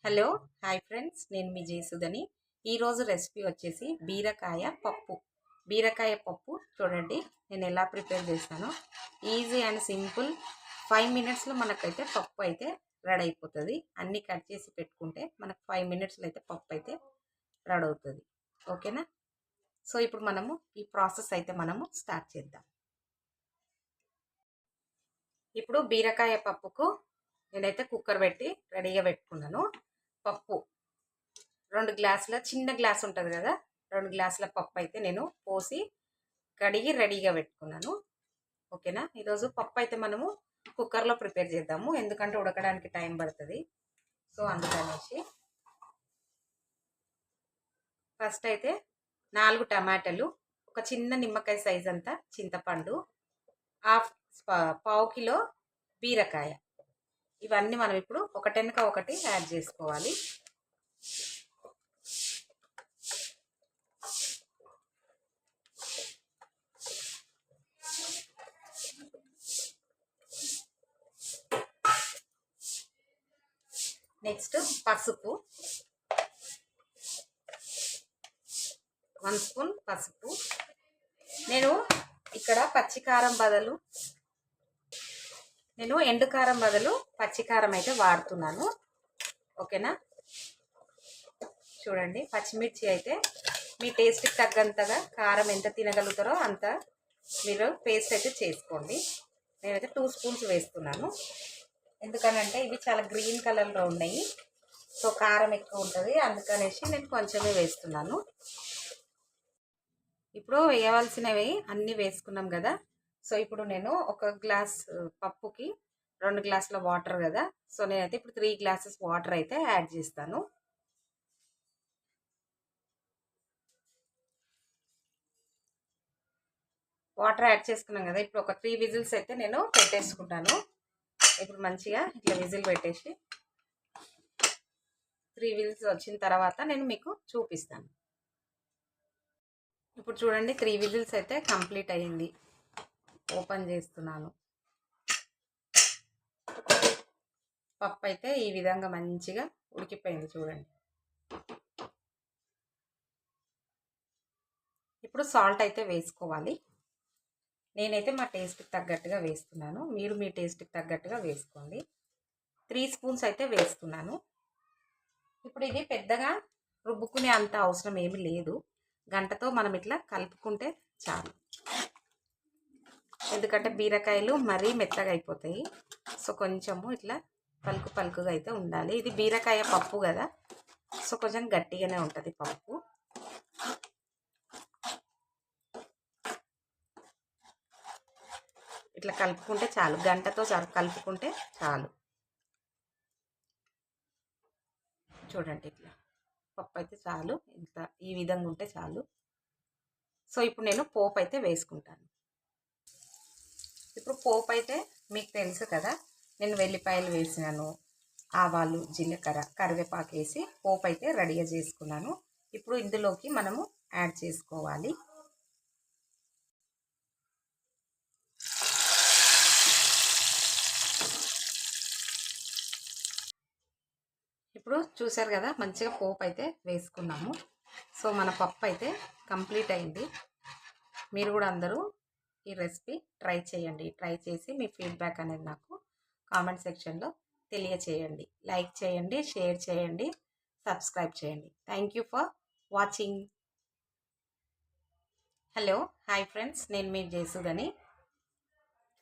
Hello hi friends, నేను మీ జేసుదని. ఈరోజు recipe వచ్చేసి బీరకాయ పప్పు చూడండి నేను ఎలా ప్రిపేర్ చేస్తానో. ఈజీ అండ్ సింపుల్, 5 మినిట్స్లో మనకైతే పప్పు అయితే రెడీ అయిపోతుంది. అన్నీ కట్ చేసి పెట్టుకుంటే మనకు 5 మినిట్స్లో అయితే పప్పు అయితే రెడీ అవుతుంది. ఓకేనా? సో ఇప్పుడు మనము ఈ ప్రాసెస్ అయితే మనము స్టార్ట్ చేద్దాం. ఇప్పుడు బీరకాయ పప్పుకు నేనైతే కుక్కర్ పెట్టి రెడీగా పెట్టుకున్నాను. పప్పు 2 గ్లాసుల చిన్న గ్లాస్ ఉంటుంది కదా, 2 గ్లాసుల పప్పు అయితే నేను పోసి కడిగి రెడీగా పెట్టుకున్నాను. ఓకేనా? ఈరోజు పప్పు అయితే మనము కుక్కర్లో ప్రిపేర్ చేద్దాము, ఎందుకంటే ఉడకడానికి టైం పడుతుంది. సో అందుకనేసి ఫస్ట్ అయితే 4 టమాటాలు, ఒక చిన్న నిమ్మకాయ సైజ్ అంతా చింతపండు, పావు కిలో బీరకాయ, ఇవన్నీ మనం ఇప్పుడు ఒకటెనక ఒకటి యాడ్ చేసుకోవాలి. నెక్స్ట్ పసుపు, 1 స్పూన్ పసుపు. నేను ఇక్కడ ఎండుకారం బదులు పచ్చికారం అయితే వాడుతున్నాను. ఓకేనా? చూడండి, పచ్చిమిర్చి అయితే మీ టేస్ట్కి తగ్గంతగా కారం ఎంత తినగలుగుతారో అంత మీరు పేస్ట్ అయితే చేసుకోండి. నేనైతే 2 స్పూన్స్ వేస్తున్నాను, ఎందుకనంటే ఇవి చాలా గ్రీన్ కలర్లో ఉన్నాయి. సో కారం ఎక్కువ ఉంటుంది, అందుకనేసి నేను కొంచెమే వేస్తున్నాను. ఇప్పుడు వేయవలసినవి అన్నీ వేసుకున్నాం కదా. సో ఇప్పుడు నేను ఒక గ్లాస్ పప్పుకి 2 గ్లాసుల వాటర్ కదా, సో నేనైతే ఇప్పుడు 3 గ్లాసెస్ వాటర్ అయితే యాడ్ చేస్తాను. వాటర్ యాడ్ చేసుకున్నాం కదా, ఇప్పుడు ఒక 3 విజిల్స్ అయితే నేను పెట్టేసుకుంటాను. ఇప్పుడు మంచిగా ఇట్లా విజిల్ పెట్టేసి 3 విజిల్స్ వచ్చిన తర్వాత నేను మీకు చూపిస్తాను. ఇప్పుడు చూడండి, 3 విజిల్స్ అయితే కంప్లీట్ అయ్యింది. ఓపెన్ చేస్తున్నాను. పప్పు అయితే ఈ విధంగా మంచిగా ఉడికిపోయింది చూడండి. ఇప్పుడు సాల్ట్ అయితే వేసుకోవాలి. నేనైతే మా టేస్ట్కి తగ్గట్టుగా వేస్తున్నాను, మీరు మీ టేస్ట్కి తగ్గట్టుగా వేసుకోండి. 3 స్పూన్స్ అయితే వేస్తున్నాను. ఇప్పుడు ఇది పెద్దగా రుబ్బుకునే అంత అవసరం ఏమీ లేదు, గంటతో మనం ఇట్లా కలుపుకుంటే చాలు. ఎందుకంటే బీరకాయలు మరీ మెత్తగా అయిపోతాయి. సో కొంచెము ఇట్లా పలుకుగా అయితే ఉండాలి. ఇది బీరకాయ పప్పు కదా, సో కొంచెం గట్టిగానే ఉంటుంది పప్పు. ఇట్లా కలుపుకుంటే చాలు, గంటతో కలుపుకుంటే చాలు. చూడండి, ఇట్లా పప్పు అయితే చాలు, ఇంత ఈ విధంగా ఉంటే చాలు. సో ఇప్పుడు నేను పోపు అయితే వేసుకుంటాను. ఇప్పుడు పోపు అయితే మీకు తెలుసు కదా, నేను వెల్లిపాయలు వేసినాను, ఆవాలు, జీలకర్ర, కరివేపాకు వేసి పోపు అయితే రెడీగా చేసుకున్నాను. ఇప్పుడు ఇందులోకి మనము యాడ్ చేసుకోవాలి. ఇప్పుడు చూసారు కదా, మంచిగా పోపు అయితే వేసుకున్నాము. సో మన పప్పు అయితే కంప్లీట్ అయింది. మీరు కూడా అందరూ ఈ రెసిపీ ట్రై చేయండి. ట్రై చేసి మీ ఫీడ్బ్యాక్ అనేది నాకు కామెంట్ సెక్షన్లో తెలియచేయండి. లైక్ చేయండి, షేర్ చేయండి, సబ్స్క్రైబ్ చేయండి. Thank you for watching. Hello hi friends, నేను మీ జేసుదని.